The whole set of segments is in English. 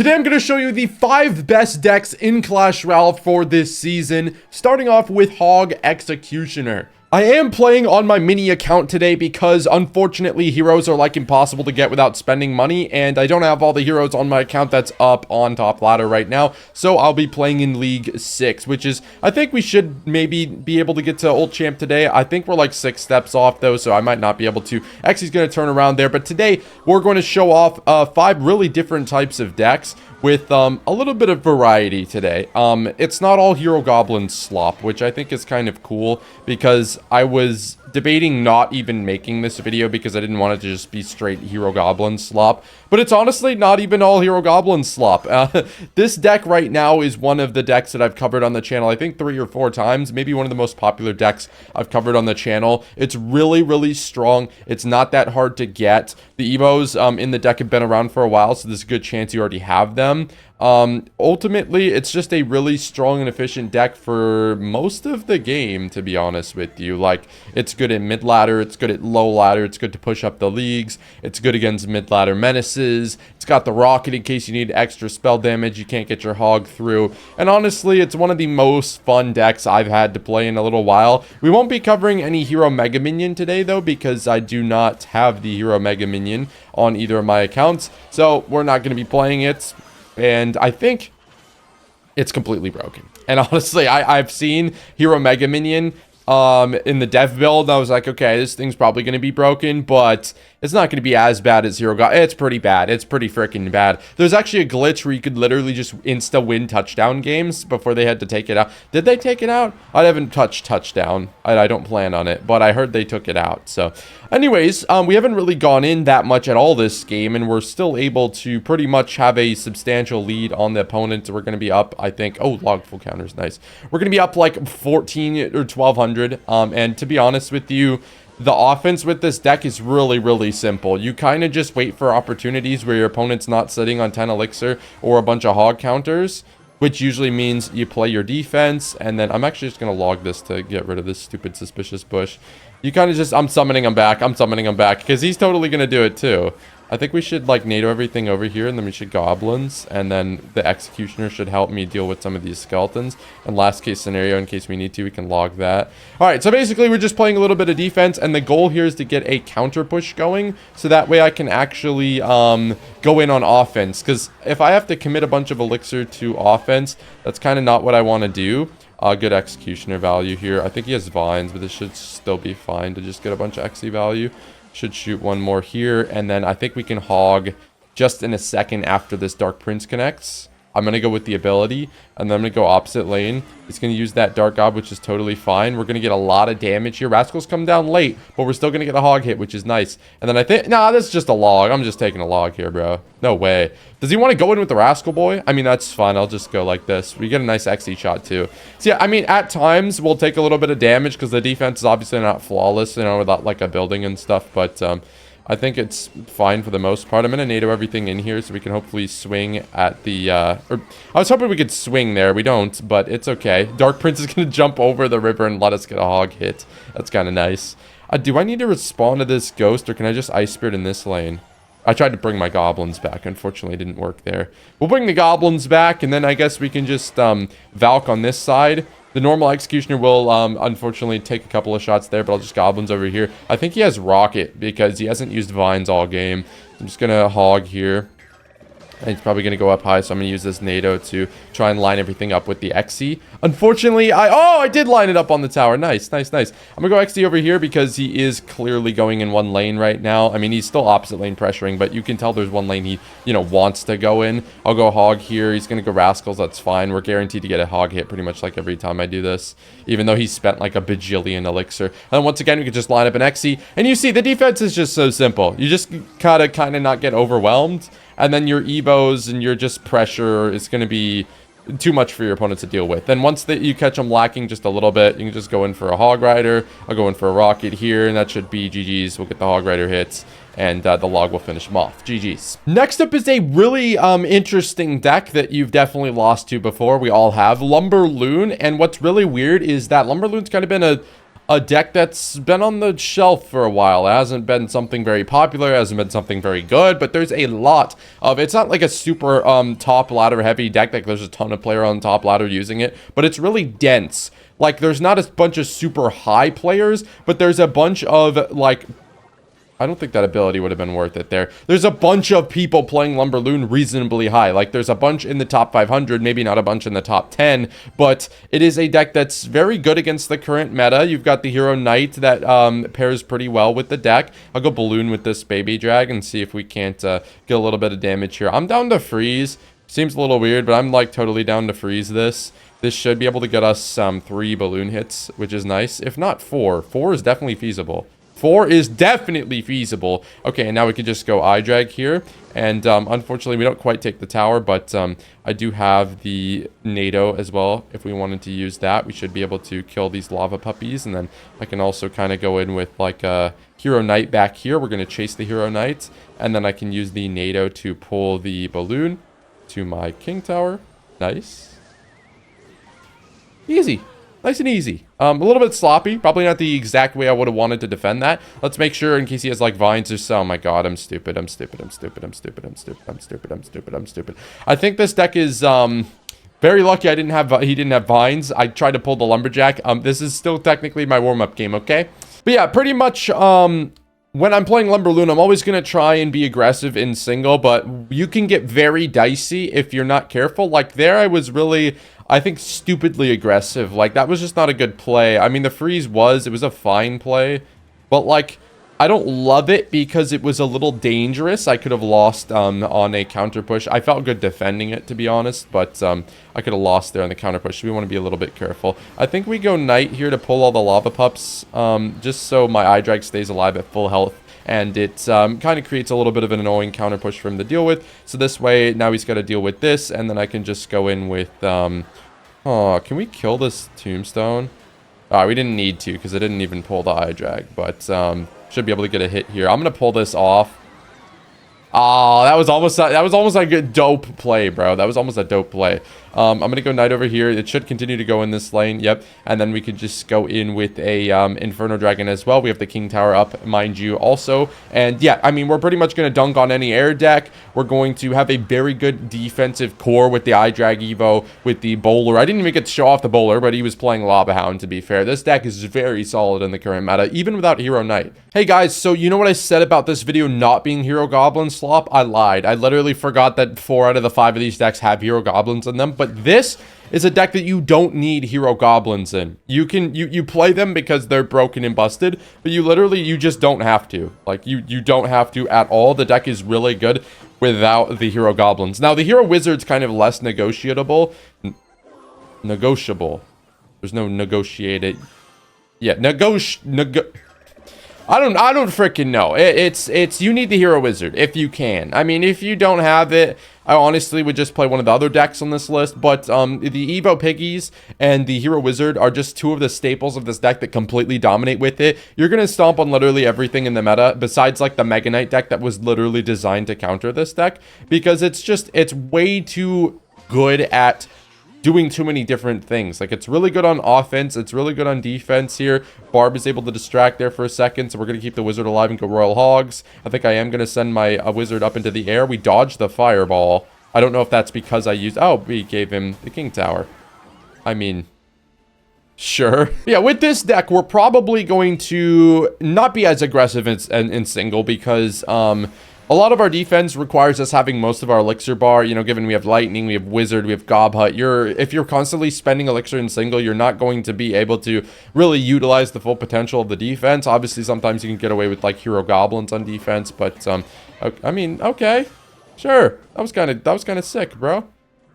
Today I'm going to show you the 5 best decks in Clash Royale for this season, starting off with Hog Executioner. I am playing on my mini account today because unfortunately heroes are like impossible to get without spending money, and I don't have all the heroes on my account that's up on top ladder right now, so I'll be playing in League 6, which is, I think we should maybe be able to get to Ult Champ today. I think we're like 6 steps off though, so I might not be able to. Xy's going to turn around there, but today we're going to show off 5 really different types of decks with a little bit of variety today. It's not all Hero Goblin slop, which I think is kind of cool because I was debating not even making this video because I didn't want it to just be straight Hero Goblin slop, but it's honestly not even all Hero Goblin slop. This deck right now is one of the decks that I've covered on the channel, I think 3 or 4 times, maybe one of the most popular decks I've covered on the channel. It's really, really strong. It's not that hard to get. The Evos in the deck have been around for a while, so there's a good chance you already have them. Ultimately, it's just a really strong and efficient deck for most of the game, to be honest with you. Like, it's good at mid ladder, it's good at low ladder, it's good to push up the leagues, it's good against mid ladder menaces, it's got the rocket in case you need extra spell damage you can't get your hog through, and honestly, it's one of the most fun decks I've had to play in a little while. We won't be covering any Hero Mega Minion today, though, because I do not have the Hero Mega Minion on either of my accounts, so we're not going to be playing it. And I think it's completely broken. And honestly, I've seen Hero Mega Minion in the dev build, and I was like, okay, this thing's probably going to be broken, but it's not going to be as bad as Hero God. It's pretty bad. It's pretty freaking bad. There's actually a glitch where you could literally just insta-win touchdown games before they had to take it out. Did they take it out? I haven't touched touchdown. I don't plan on it, but I heard they took it out. So anyways, we haven't really gone in that much at all this game, and we're still able to pretty much have a substantial lead on the opponent. We're going to be up, I think, oh, log full counter is nice. We're going to be up like 14 or 1200, and to be honest with you, the offense with this deck is really, really simple. You kind of just wait for opportunities where your opponent's not sitting on 10 elixir or a bunch of hog counters, which usually means you play your defense, and then I'm actually just going to log this to get rid of this stupid suspicious bush. You kind of just, I'm summoning him back, because he's totally going to do it too. I think we should like NATO everything over here, and then we should goblins, and then the executioner should help me deal with some of these skeletons. And last case scenario, in case we need to, we can log that. All right, so basically we're just playing a little bit of defense, and the goal here is to get a counter push going, so that way I can actually go in on offense. Because if I have to commit a bunch of elixir to offense, that's kind of not what I want to do. Good executioner value here. I think he has vines, but this should still be fine to just get a bunch of XE value. Should shoot one more here, and then I think we can hog just in a second after this Dark Prince connects. I'm going to go with the ability, and then I'm going to go opposite lane. He's going to use that Dark Gob, which is totally fine. We're going to get a lot of damage here. Rascals come down late, but we're still going to get a hog hit, which is nice. And then I think, nah, this is just a log. I'm just taking a log here, bro. No way. Does he want to go in with the Rascal Boy? I mean, that's fine. I'll just go like this. We get a nice XE shot, too. So, yeah, I mean, at times, we'll take a little bit of damage because the defense is obviously not flawless, you know, without, like, a building and stuff, but, I think it's fine for the most part. I'm going to NATO everything in here so we can hopefully swing at the, or I was hoping we could swing there. We don't, but it's okay. Dark Prince is going to jump over the river and let us get a hog hit. That's kind of nice. Do I need to respond to this ghost, or can I just Ice Spirit in this lane? I tried to bring my goblins back. Unfortunately, it didn't work there. We'll bring the goblins back, and then I guess we can just Valk on this side. The normal executioner will, unfortunately, take a couple of shots there, but I'll just goblins over here. I think he has rocket because he hasn't used vines all game. I'm just going to hog here. And he's probably going to go up high, so I'm going to use this NATO to try and line everything up with the XE. Unfortunately, I did line it up on the tower. Nice, nice, nice. I'm going to go XE over here because he is clearly going in one lane right now. I mean, he's still opposite lane pressuring, but you can tell there's one lane he, you know, wants to go in. I'll go hog here. He's going to go Rascals. That's fine. We're guaranteed to get a hog hit pretty much like every time I do this, even though he spent like a bajillion elixir. And then once again, we can just line up an XE. And you see, the defense is just so simple. You just gotta kind of not get overwhelmed. And then your Evos and your just pressure is going to be too much for your opponent to deal with. Then once you catch them lacking just a little bit, you can just go in for a Hog Rider. I'll go in for a Rocket here, and that should be GG's. We'll get the Hog Rider hits, and the log will finish them off. GG's. Next up is a really interesting deck that you've definitely lost to before. We all have Lumberloon, and what's really weird is that Lumberloon's kind of been a deck that's been on the shelf for a while. It hasn't been something very popular, it hasn't been something very good, but there's a lot of, it's not like a super top ladder heavy deck, like there's a ton of player on top ladder using it, but it's really dense. Like, there's not a bunch of super high players, but there's a bunch of, like, I don't think that ability would have been worth it there. There's a bunch of people playing Lumberloon reasonably high. Like, there's a bunch in the top 500, maybe not a bunch in the top 10, but it is a deck that's very good against the current meta. You've got the Hero Knight that pairs pretty well with the deck. I'll go Balloon with this Baby Drag and see if we can't get a little bit of damage here. I'm down to freeze. Seems a little weird, but I'm, like, totally down to freeze this. This should be able to get us 3 balloon hits, which is nice. If not 4. 4 is definitely feasible. 4 is definitely feasible. Okay, and now we can just go eye drag here. And unfortunately, we don't quite take the tower, but I do have the NATO as well. If we wanted to use that, we should be able to kill these lava puppies. And then I can also kind of go in with like a Hero Knight back here. We're going to chase the Hero Knight. And then I can use the NATO to pull the balloon to my King Tower. Nice. Easy. Nice and easy. A little bit sloppy. Probably not the exact way I would have wanted to defend that. Let's make sure in case he has like vines or so. Oh my god, I'm stupid. I'm stupid. I'm stupid. I'm stupid. I'm stupid. I'm stupid. I'm stupid. I'm stupid. I think this deck is very lucky he didn't have vines. I tried to pull the lumberjack. This is still technically my warm-up game, okay? But yeah, pretty much when I'm playing Lumberloon, I'm always going to try and be aggressive in single, but you can get very dicey if you're not careful. Like there, I was really, I think, stupidly aggressive. Like that was just not a good play. I mean, the freeze it was a fine play, but like, I don't love it because it was a little dangerous. I could have lost on a counter push. I felt good defending it, to be honest, but I could have lost there on the counter push. So we want to be a little bit careful. I think we go Knight here to pull all the lava pups, just so my eye drag stays alive at full health. And it kind of creates a little bit of an annoying counter push for him to deal with. So this way, now he's got to deal with this, and then I can just go in with... oh, can we kill this tombstone? We didn't need to because I didn't even pull the eye drag, but should be able to get a hit here. I'm gonna pull this off. Oh, that was almost like a dope play, bro. That was almost a dope play. I'm gonna go Knight over here. It should continue to go in this lane. Yep. And then we could just go in with a Inferno Dragon as well. We have the King Tower up, mind you, also. And yeah, I mean, we're pretty much gonna dunk on any air deck. We're going to have a very good defensive core with the eye drag Evo, with the bowler. I didn't even get to show off the bowler, but he was playing Lava Hound, to be fair. This deck is very solid in the current meta, even without Hero Knight. Hey guys, so you know what I said about this video not being Hero Goblin slop? I lied. I literally forgot that 4 out of the 5 of these decks have Hero Goblins in them, but this is a deck that you don't need Hero Goblins in. You can you play them because they're broken and busted, but you just don't have to. Like you don't have to at all. The deck is really good without the Hero Goblins. Now the Hero Wizard's kind of less negotiable. Negotiable. There's no negotiated. Yeah, I don't freaking know. It's you need the Hero Wizard if you can. I mean, if you don't have it, I honestly would just play one of the other decks on this list. But the Evo Piggies and the Hero Wizard are just 2 of the staples of this deck that completely dominate with it. You're gonna stomp on literally everything in the meta, besides like the Mega Knight deck that was literally designed to counter this deck, because it's way too good at doing too many different things. Like, it's really good on offense, it's really good on defense here. Barb is able to distract there for a second, so we're going to keep the wizard alive and go Royal Hogs. I think I am going to send my wizard up into the air. We dodged the fireball. I don't know if that's because I used... Oh, we gave him the King Tower. I mean... Sure. Yeah, with this deck, we're probably going to not be as aggressive in single because... a lot of our defense requires us having most of our elixir bar, you know, given we have lightning, we have wizard, we have gob hut. If you're constantly spending elixir in single, you're not going to be able to really utilize the full potential of the defense. Obviously, sometimes you can get away with like hero goblins on defense, but I mean, okay, sure. That was kind of sick, bro.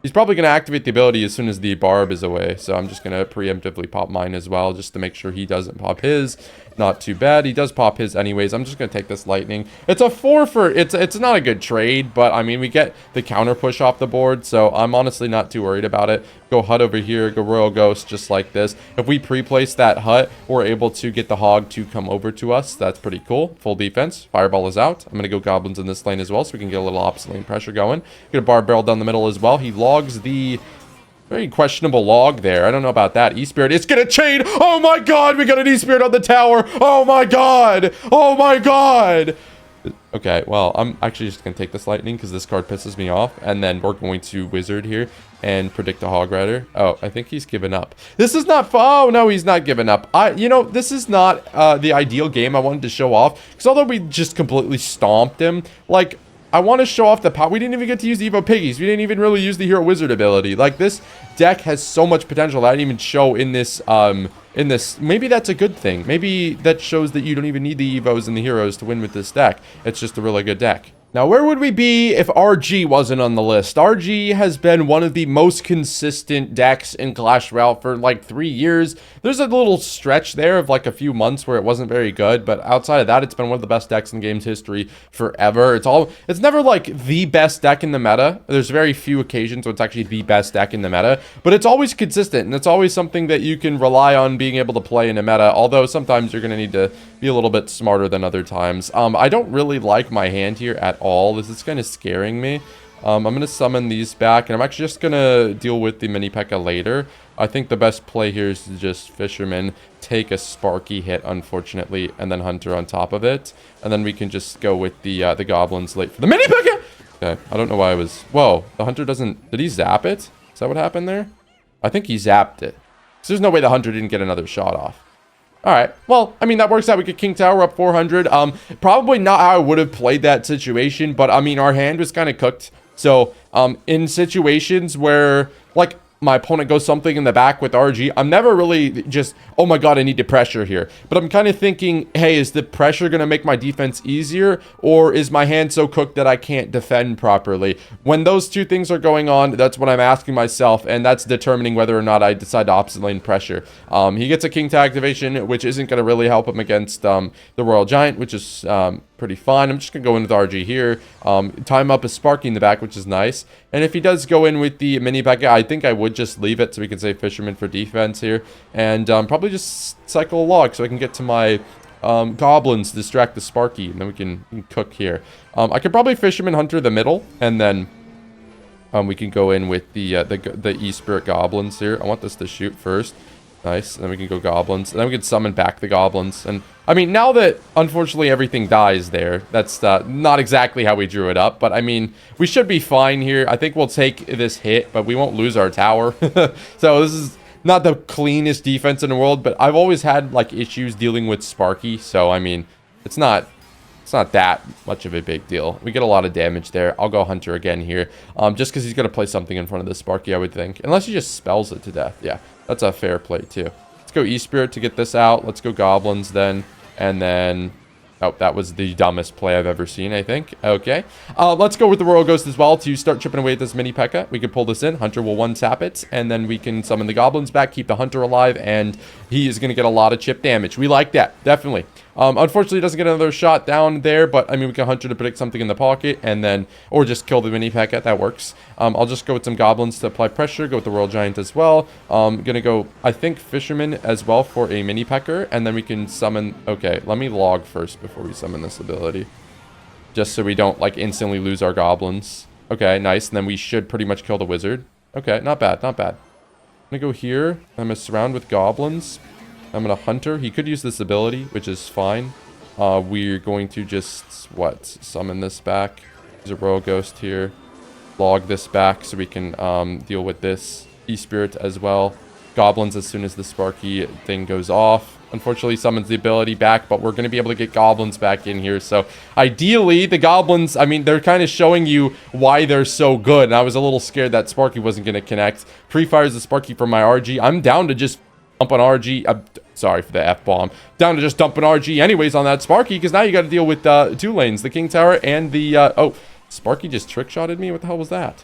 He's probably going to activate the ability as soon as the barb is away, so I'm just going to preemptively pop mine as well, just to make sure he doesn't pop his. Not too bad. He does pop his anyways. I'm just going to take this lightning. It's a 4 for... It's not a good trade, but, I mean, we get the counter push off the board, so I'm honestly not too worried about it. Go hut over here, go Royal Ghost, just like this. If we pre-place that hut, we're able to get the hog to come over to us. That's pretty cool. Full defense. Fireball is out. I'm going to go goblins in this lane as well, so we can get a little opposite lane pressure going. Get a bar barrel down the middle as well. He logs the... Very questionable log there. I don't know about that. E-Spirit, it's gonna chain. Oh my god, we got an E-Spirit on the tower. Oh my god. Oh my god. Okay, well, I'm actually just gonna take this lightning because this card pisses me off. And then we're going to wizard here and predict a Hog Rider. Oh, I think he's given up. This is not oh no, he's not given up. You know, this is not the ideal game I wanted to show off. Because although we just completely stomped him, like, I want to show off the power. We didn't even get to use the Evo Piggies. We didn't even really use the Hero Wizard ability. Like, this deck has so much potential that I didn't even show in this, maybe that's a good thing. Maybe that shows that you don't even need the Evos and the Heroes to win with this deck. It's just a really good deck. Now, where would we be if RG wasn't on the list? RG has been one of the most consistent decks in Clash Royale for like 3 years. There's a little stretch there of like a few months where it wasn't very good, but outside of that, it's been one of the best decks in the game's history forever. It's never like the best deck in the meta. There's very few occasions where it's actually the best deck in the meta, but it's always consistent, and it's always something that you can rely on being able to play in a meta, although sometimes you're going to need to be a little bit smarter than other times. I don't really like my hand here at all. This is kind of scaring me. I'm going to summon these back, and I'm actually just going to deal with the mini P.E.K.K.A. later. I think the best play here is to just Fisherman, take a Sparky hit, unfortunately, and then Hunter on top of it. And then we can just go with the Goblins late for the mini P.E.K.K.A. Okay, I don't know why I was... Whoa, the Hunter doesn't... Did he zap it? Is that what happened there? I think he zapped it. So there's no way the Hunter didn't get another shot off. Alright, well, I mean, that works out. We get King Tower up 400. Probably not how I would have played that situation, but, I mean, our hand was kind of cooked. So, in situations where, like, my opponent goes something in the back with RG, I'm never really just, oh my god, I need to pressure here. But I'm kind of thinking, hey, is the pressure going to make my defense easier? Or is my hand so cooked that I can't defend properly? When those two things are going on, that's what I'm asking myself, and that's determining whether or not I decide to opposite lane pressure. He gets a King to activation, which isn't going to really help him against the Royal Giant, which is pretty fine. I'm just going to go in with RG here. Time up a Sparky in the back, which is nice. And if he does go in with the mini P.E.K.K.A., I think I would just leave it so we can say Fisherman for defense here. And probably just cycle a log so I can get to my Goblins, distract the Sparky, and then we can cook here. I could probably Fisherman Hunter the middle, and then we can go in with the E-Spirit Goblins here. I want this to shoot first. Nice. And then we can go Goblins. And then we can summon back the Goblins. And, I mean, now that, unfortunately, everything dies there, that's not exactly how we drew it up. But, I mean, we should be fine here. I think we'll take this hit, but we won't lose our tower. So, this is not the cleanest defense in the world, but I've always had, like, issues dealing with Sparky. So, I mean, it's not that much of a big deal. We get a lot of damage there. I'll go Hunter again here. Just because he's going to play something in front of the Sparky, I would think. Unless he just spells it to death. Yeah. That's a fair play, too. Let's go E-Spirit to get this out. Let's go Goblins, then. And then... Oh, that was the dumbest play I've ever seen, I think. Okay. Let's go with the Royal Ghost as well to start chipping away at this mini P.E.K.K.A. We can pull this in. Hunter will one-tap it. And then we can summon the Goblins back, keep the Hunter alive, and he is going to get a lot of chip damage. We like that. Definitely. Unfortunately, he doesn't get another shot down there, but, I mean, we can Hunter to predict something in the pocket, and then... Or just kill the mini P.E.K.K.A. That works. I'll just go with some Goblins to apply pressure. Go with the Royal Giant as well. Gonna go, I think, Fisherman as well for a mini P.E.K.K.A. And then we can summon... Okay, let me log first before we summon this ability. Just so we don't, like, instantly lose our Goblins. Okay, nice. And then we should pretty much kill the Wizard. Okay, not bad, not bad. I'm gonna go here. I'm gonna surround with Goblins. I'm gonna Hunter. He could use this ability, which is fine. We're going to just, what, summon this back. There's a Royal Ghost here. Log this back so we can deal with this E-Spirit as well. Goblins as soon as the Sparky thing goes off. Unfortunately, summons the ability back, but we're going to be able to get Goblins back in here. So, ideally, the Goblins, I mean, they're kind of showing you why they're so good. And I was a little scared that Sparky wasn't going to connect. Pre-fires the Sparky from my RG. I'm down to just dump an RG. Sorry for the F-bomb. Down to just dump an RG anyways on that Sparky, because now you got to deal with 2 lanes. The King Tower and the... oh, Sparky just trick-shotted me? What the hell was that?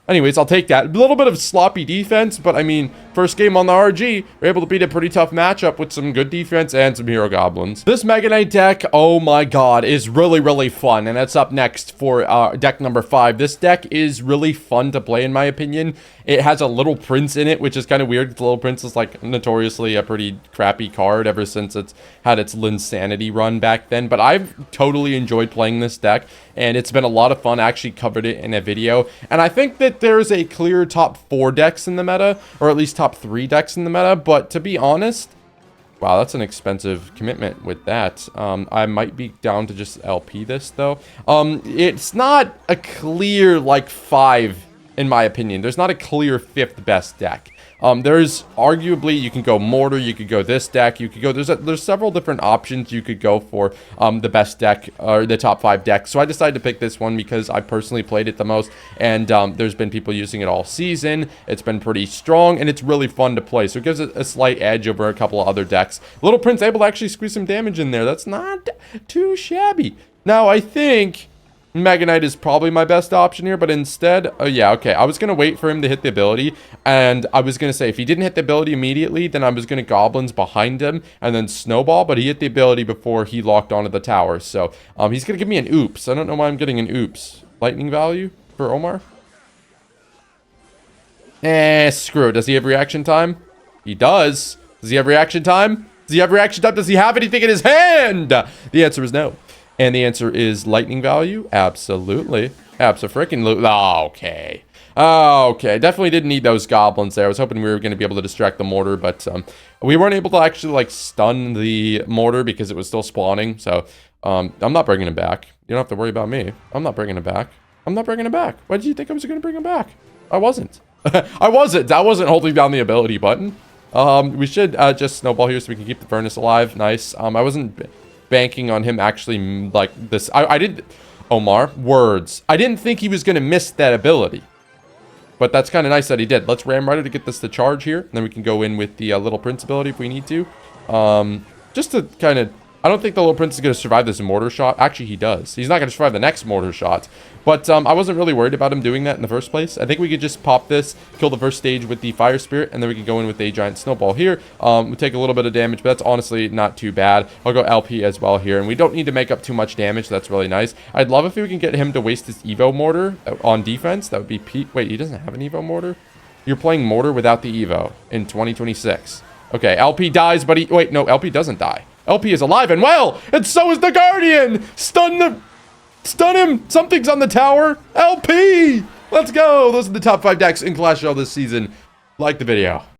Anyways, I'll take that. A little bit of sloppy defense, but I mean, first game on the RG, we're able to beat a pretty tough matchup with some good defense and some Hero Goblins. This Mega Knight deck, oh my god, is really, really fun. And that's up next for deck number 5. This deck is really fun to play, in my opinion. It has a Little Prince in it, which is kind of weird. The Little Prince is like notoriously a pretty crappy card ever since it's had its Linsanity run back then. But I've totally enjoyed playing this deck, and it's been a lot of fun. I actually covered it in a video. And I think that that there's a clear top 4 decks in the meta, or at least top 3 decks in the meta, but to be honest, wow, that's an expensive commitment with that. I might be down to just LP this, though. It's not a clear, like, 5, in my opinion. There's not a clear 5th best deck. There's arguably, you can go Mortar, you could go this deck, you could go, there's several different options you could go for the best deck, or the top 5 decks. So I decided to pick this one because I personally played it the most, and there's been people using it all season. It's been pretty strong, and it's really fun to play. So it gives it a slight edge over a couple of other decks. Little Prince able to actually squeeze some damage in there. That's not too shabby. Now, I think Mega Knight is probably my best option here, but instead, oh yeah, okay, I was going to wait for him to hit the ability, and I was going to say, if he didn't hit the ability immediately, then I was going to Goblins behind him, and then Snowball, but he hit the ability before he locked onto the tower, so, he's going to give me an oops. I don't know why I'm getting an oops. Lightning value for Omar? Screw it. Does he have reaction time? He does. Does he have reaction time? Does he have reaction time? Does he have anything in his hand? The answer is no. And the answer is lightning value? Absolutely. Abso-freaking-lutely. Okay. Okay. Definitely didn't need those goblins there. I was hoping we were going to be able to distract the mortar, but we weren't able to actually, like, stun the mortar because it was still spawning. So, I'm not bringing him back. You don't have to worry about me. I'm not bringing him back. I'm not bringing him back. Why did you think I was going to bring him back? I wasn't. I wasn't holding down the ability button. We should just snowball here so we can keep the furnace alive. Nice. I wasn't banking on him actually, like, this. I didn't, Omar, words. I didn't think he was going to miss that ability. But that's kind of nice that he did. Let's Ram Rider to get this to charge here. And then we can go in with the Little Prince ability if we need to. Just to kind of, I don't think the Little Prince is going to survive this mortar shot. Actually, he does. He's not going to survive the next mortar shot. But I wasn't really worried about him doing that in the first place. I think we could just pop this, kill the first stage with the Fire Spirit, and then we can go in with a Giant Snowball here. We take a little bit of damage, but that's honestly not too bad. I'll go LP as well here, and we don't need to make up too much damage. That's really nice. I'd love if we can get him to waste his Evo Mortar on defense. That would be wait, he doesn't have an Evo Mortar? You're playing Mortar without the Evo in 2026. Okay, LP dies, but wait, no, LP doesn't die. LP is alive and well, and so is the Guardian! Stun him! Something's on the tower! LP! Let's go! Those are the top 5 decks in Clash Royale this season. Like the video.